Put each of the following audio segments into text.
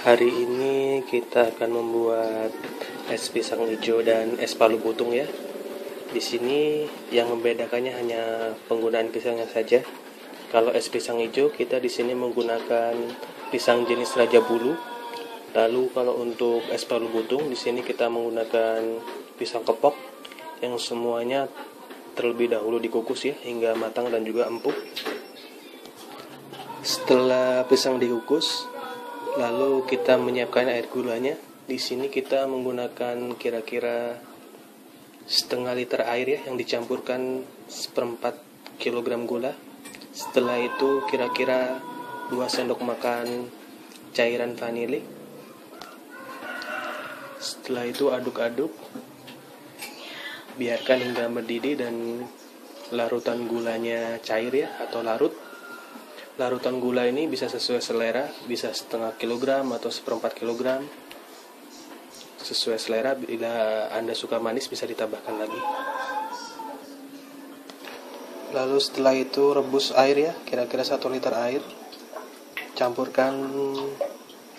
Hari ini kita akan membuat es pisang hijau dan es palu butung ya. Di sini yang membedakannya hanya penggunaan pisangnya saja. Kalau es pisang hijau kita di sini menggunakan pisang jenis Raja Bulu. Lalu kalau untuk es palu butung di sini kita menggunakan pisang kepok yang semuanya terlebih dahulu dikukus ya hingga matang dan juga empuk. Setelah pisang dikukus, lalu kita menyiapkan air gulanya. Di sini kita menggunakan kira-kira setengah liter air ya, yang dicampurkan 1/4 kilogram gula. Setelah itu kira-kira 2 sendok makan cairan vanili. Setelah itu aduk-aduk, biarkan hingga mendidih dan larutan gulanya cair ya, atau larut. Larutan gula ini bisa sesuai selera, bisa setengah kilogram atau 1/4 kilogram. Sesuai selera, bila Anda suka manis bisa ditambahkan lagi. Lalu setelah itu rebus air ya, kira-kira 1 liter air. Campurkan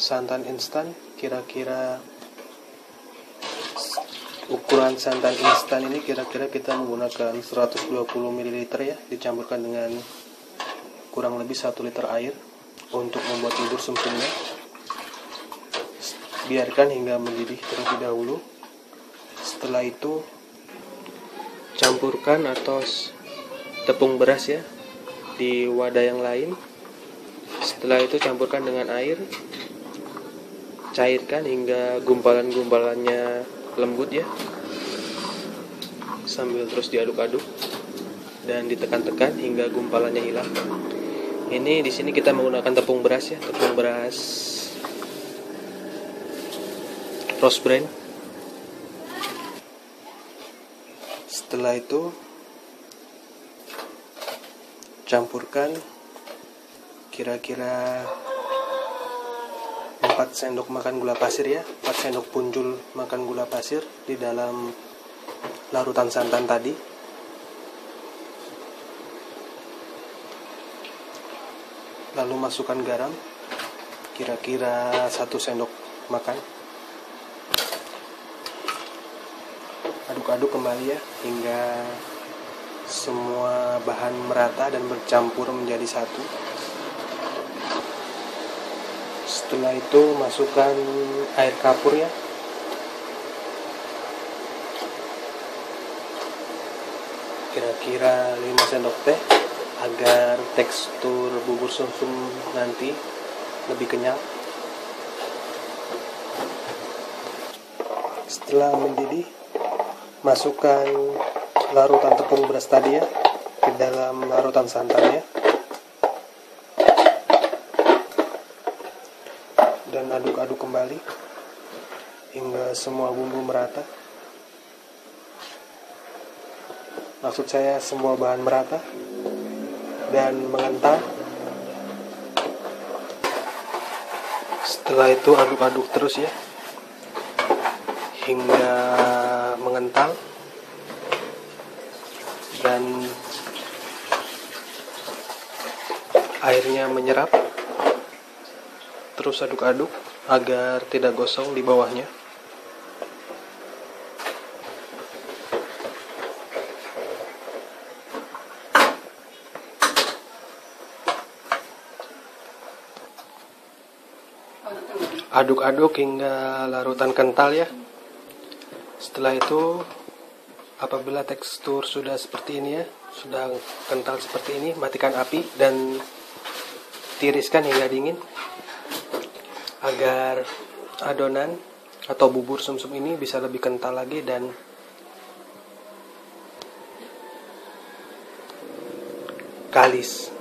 santan instan, kira-kira ukuran santan instan ini kira-kira kita menggunakan 120 ml ya, dicampurkan dengan kurang lebih 1 liter air untuk membuat bubur sumsumnya. Biarkan hingga mendidih terlebih dahulu. Setelah itu campurkan atau tepung beras ya di wadah yang lain. Setelah itu campurkan dengan air, cairkan hingga gumpalan-gumpalannya lembut ya, sambil terus diaduk-aduk dan ditekan-tekan hingga gumpalannya hilang. Ini di sini kita menggunakan tepung beras ya, tepung beras Rose Bran. Setelah itu campurkan kira-kira 4 sendok makan gula pasir ya, 4 sendok punjul makan gula pasir di dalam larutan santan tadi. Lalu masukkan garam, kira-kira 1 sendok makan. Aduk-aduk kembali ya, hingga semua bahan merata dan bercampur menjadi satu. Setelah itu masukkan air kapur ya. Kira-kira 5 sendok teh agar tekstur bubur sumsum nanti lebih kenyal. Setelah mendidih, masukkan larutan tepung beras tadi ya ke dalam larutan santannya dan aduk-aduk kembali hingga semua bumbu merata. Maksud saya semua bahan merata dan mengental. Setelah itu aduk-aduk terus ya hingga mengental dan airnya menyerap. Terus aduk-aduk agar tidak gosong di bawahnya. Aduk-aduk hingga larutan kental ya. Setelah itu apabila tekstur sudah seperti ini ya, sudah kental seperti ini, matikan api dan tiriskan hingga dingin agar adonan atau bubur sumsum ini bisa lebih kental lagi dan kalis.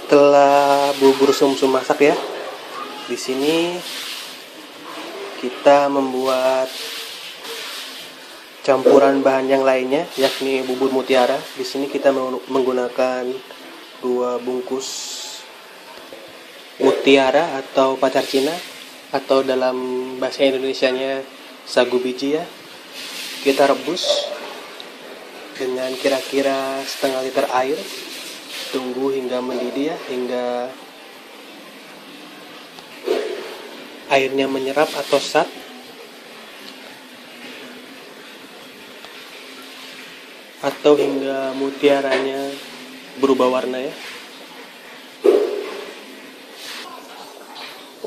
Setelah bubur sumsum masak ya, di sini kita membuat campuran bahan yang lainnya, yakni bubur mutiara. Di sini kita menggunakan 2 bungkus mutiara atau pacar Cina, atau dalam bahasa Indonesianya sagu biji ya. Kita rebus dengan kira-kira setengah liter air Tunggu hingga mendidih ya, hingga airnya menyerap atau sat. Atau hingga mutiaranya berubah warna ya.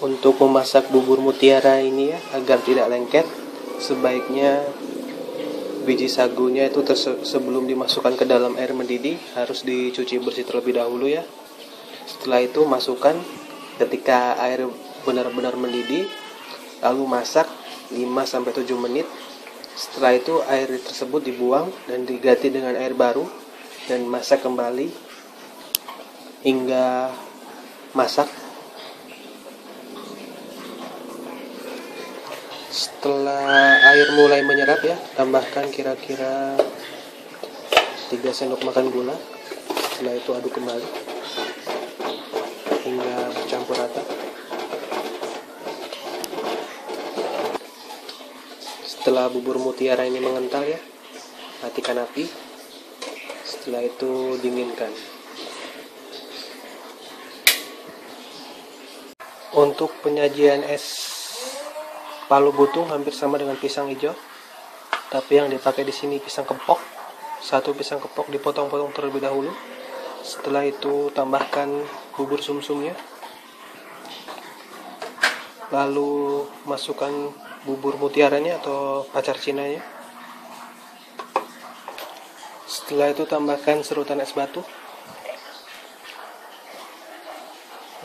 Untuk memasak bubur mutiara ini ya, agar tidak lengket, sebaiknya biji sagunya itu sebelum dimasukkan ke dalam air mendidih harus dicuci bersih terlebih dahulu ya. Setelah itu masukkan ketika air benar-benar mendidih, lalu masak 5-7 menit. Setelah itu air tersebut dibuang dan diganti dengan air baru dan masak kembali hingga masak. Setelah air mulai menyerap ya, tambahkan kira-kira 3 sendok makan gula. Setelah itu aduk kembali hingga bercampur rata. Setelah bubur mutiara ini mengental ya, matikan api. Setelah itu dinginkan. Untuk penyajian es palu butung hampir sama dengan pisang hijau, tapi yang dipakai di sini pisang kepok. Satu pisang kepok dipotong-potong terlebih dahulu. Setelah itu tambahkan bubur sumsumnya. Lalu masukkan bubur mutiaranya atau pacar cinanya. Setelah itu tambahkan serutan es batu.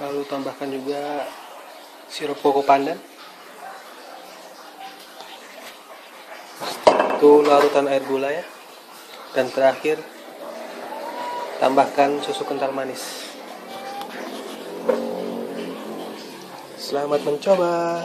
Lalu tambahkan juga sirup koko pandan. Itu larutan air gula ya. Dan terakhir tambahkan susu kental manis. Selamat mencoba.